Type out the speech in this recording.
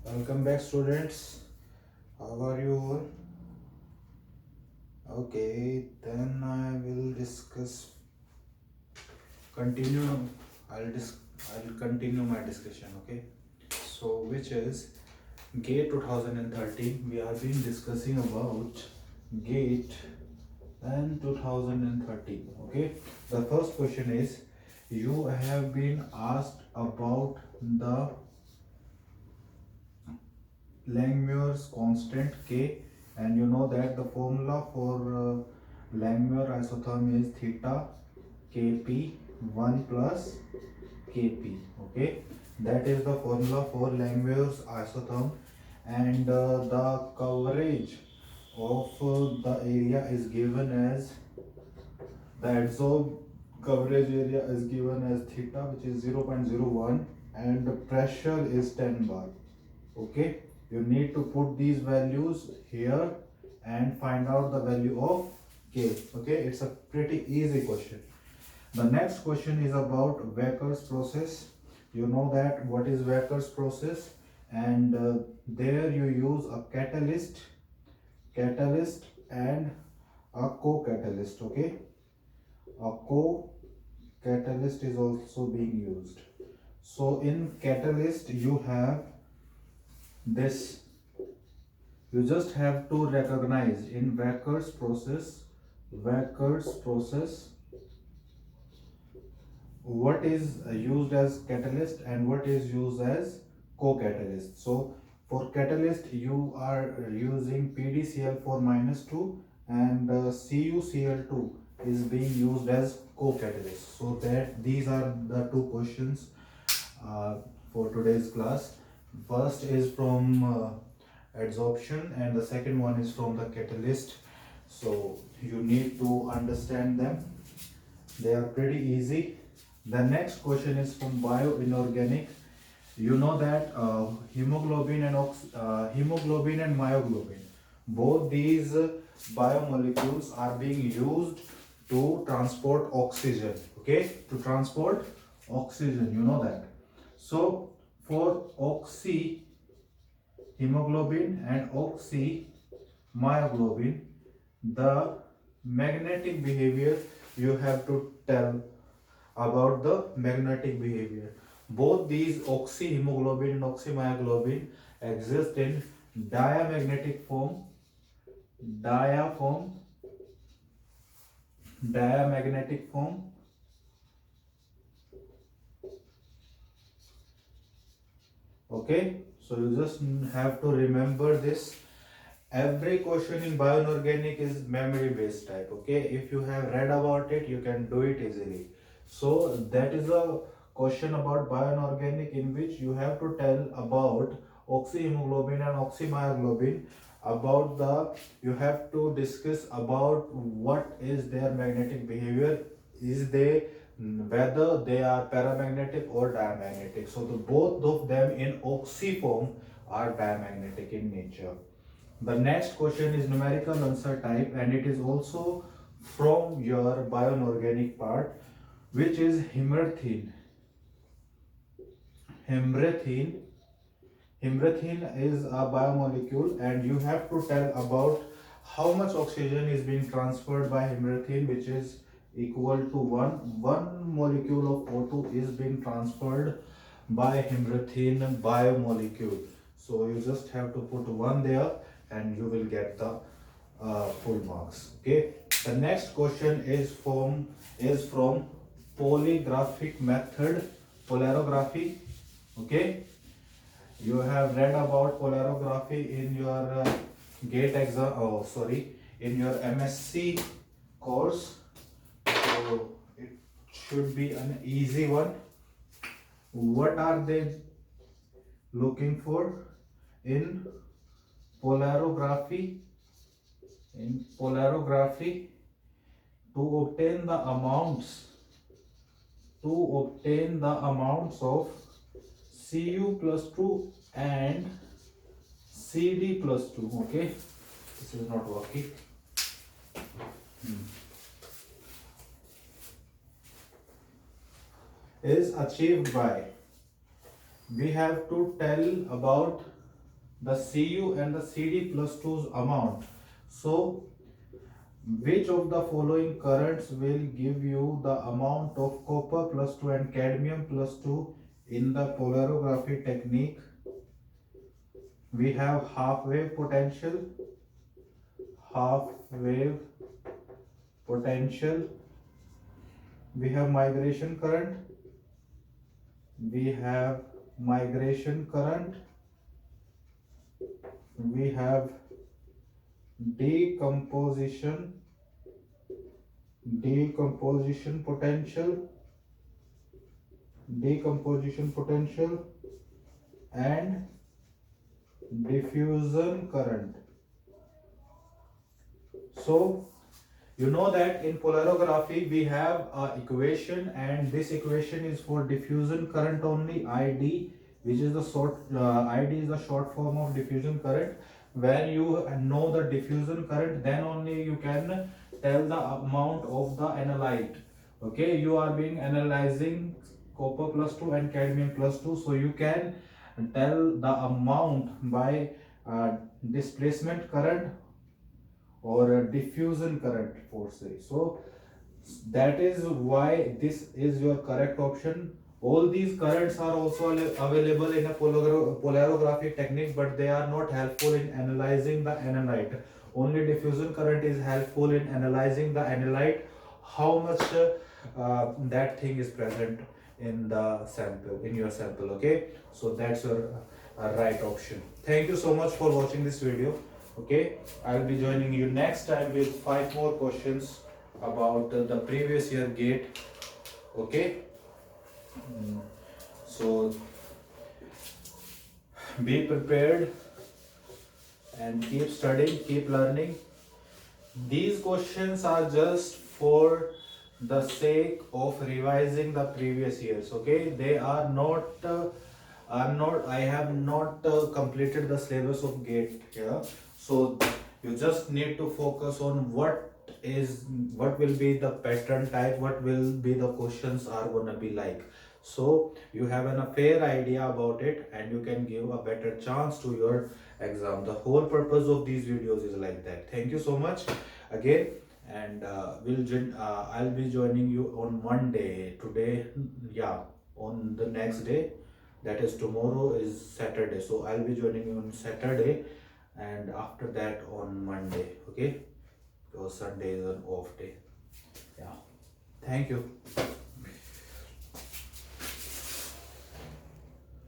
Welcome back, students. How are you all? Okay, then I will discuss. Continue. I'll continue my discussion. Okay. So, which is GATE 2013. We have been discussing about GATE and 2013. Okay. The first question is, you have been asked about the Langmuir's constant K, and you know that the formula for Langmuir isotherm is theta Kp 1 plus Kp. Okay, that is the formula for Langmuir's isotherm, and the coverage of the area is given as the adsorbed coverage area is given as theta, which is 0.01, and the pressure is 10 bar. Okay, you need to put these values here and find out the value of K. Okay, it's a pretty easy question. The next question is about Wacker's process. You know that what is Wacker's process, and there you use a catalyst and a co-catalyst. Okay, a co-catalyst is also being used. So in catalyst you have this. You just have to recognize in Wacker's process what is used as catalyst and what is used as co-catalyst. So for catalyst you are using PdCl4 minus 2, and CuCl2 is being used as co-catalyst. So that these are the two questions for today's class. First is from adsorption and the second one is from the catalyst. So you need to understand them. They are pretty easy. The next question is from bioinorganic. You know that hemoglobin and myoglobin, both these biomolecules are being used to transport oxygen. Okay, to transport oxygen, you know that. So for oxy hemoglobin and oxy myoglobin, the magnetic behavior you have to tell about the magnetic behavior. Both these oxyhemoglobin and oxymyoglobin exist in diamagnetic form, diamagnetic form. Okay, so you just have to remember this. Every question in bioinorganic is memory based type. Okay, if you have read about it, you can do it easily. So that is a question about bioinorganic in which you have to tell about oxyhemoglobin and oxymyoglobin. About the, you have to discuss about what is their magnetic behavior, is they, whether they are paramagnetic or diamagnetic. So the both of them in oxy form are diamagnetic in nature. The next question is numerical answer type, and it is also from your bioinorganic part, which is hemerythrin. Hemerythrin is a biomolecule, and you have to tell about how much oxygen is being transferred by hemerythrin, which is equal to 1. One molecule of O2 is being transferred by hemerythrin biomolecule. So you just have to put 1 there and you will get the full marks. Okay. The next question is from polygraphic method, polarography. Okay, you have read about polarography in your GATE exam. Oh, sorry, in your MSc course. So it should be an easy one. What are they looking for in polarography? In polarography, to obtain the amounts of Cu plus 2 and Cd plus 2. Okay, this is not working. is achieved by, we have to tell about the Cu and the Cd plus 2's amount. So which of the following currents will give you the amount of copper plus 2 and cadmium plus 2 in the polarography technique? We have half wave potential, we have migration current, we have migration current, we have decomposition potential and diffusion current. So you know that in polarography we have a equation, and this equation is for diffusion current only, ID, which is the ID is the short form of diffusion current. When you know the diffusion current, then only you can tell the amount of the analyte. Okay, you are being analyzing copper plus 2 and cadmium plus 2, so you can tell the amount by displacement current or a diffusion current force. So that is why this is your correct option. All these currents are also available in a polarography technique, but they are not helpful in analyzing the analyte. Only diffusion current is helpful in analyzing the analyte, how much that thing is present in the sample, in your sample. Okay, so that's your right option. Thank you so much for watching this video. Okay, I'll be joining you next time with 5 more questions about the previous year gate. Okay. So be prepared and keep studying, keep learning. These questions are just for the sake of revising the previous years. Okay, they are not I have not completed the syllabus of GATE here. So you just need to focus on what will be the pattern type, what will be the questions are gonna be like. So you have a fair idea about it, and you can give a better chance to your exam. The whole purpose of these videos is like that. Thank you so much again, and I'll be joining you on Monday. Today, yeah, on the next day, that is tomorrow is Saturday, so I'll be joining you on Saturday, and after that on Monday. Okay, because Sunday is an off day. Yeah, thank you.